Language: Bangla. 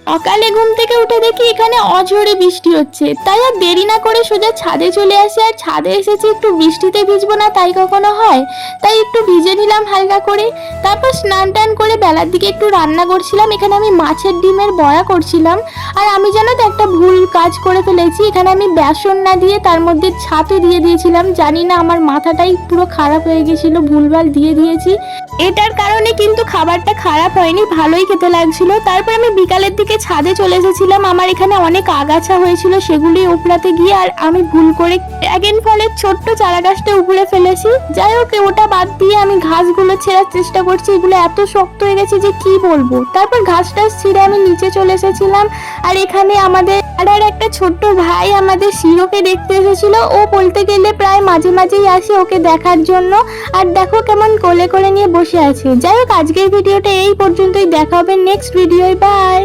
সকালে ঘুম থেকে উঠে দেখি এখানে অঝরে বৃষ্টি হচ্ছে, তাই আর দেরি না করে সোজা ছাদে চলে আসি। আর ছাদে এসেছি একটু বৃষ্টিতে ভিজবো না তাই কখনো হয়, তাই একটু ভিজে নিলাম হালকা করে। তারপর স্নান টান করে বেলার দিকে একটু রান্না করছিলাম। এখানে আমি মাছের ডিমের বড়া করছিলাম। আর আমি জানো তো একটা ভুল কাজ করে ফেলেছি, এখানে আমি বেসন না দিয়ে তার মধ্যে ছাতু দিয়ে দিয়েছিলাম। জানি না আমার মাথাটাই পুরো খারাপ হয়ে গেছিল, ভুলভাল দিয়ে দিয়েছি। এটার কারণে কিন্তু খাবারটা খারাপ হয়নি, ভালোই খেতে লাগছিল। তারপর আমি বিকালের দিকে ছাদে চলে এসেছিলাম। আমার এখানে অনেক আগাছা হয়েছিল, সেগুলি উপড়াতে গিয়ে আর আমি ভুল করে ড্রাগন ফলের ছোট্ট চারা গাছটা উপড়ে ফেলেছি। যাই হোক, ওটা বাদ দিয়ে আমি ঘাসগুলো ছেঁড়ার চেষ্টা করছি। এগুলো এত শক্ত হয়ে গেছে যে কি বলবো। তারপর ঘাসটা ছিঁড়ে আমি নিচে চলে এসেছিলাম। আর এখানে আমাদের আর একটা ছোট্ট ভাই আমাদের শিরোকে দেখতে এসেছিল। ও বলতে গেলে প্রায় মাঝে মাঝেই আসে ওকে দেখার জন্য। আর দেখো কেমন কোলে করে নিয়ে বসে আছে। যাই হোক, আজকের ভিডিওটা এই পর্যন্তই, দেখা হবে নেক্সট ভিডিওয়। বাই।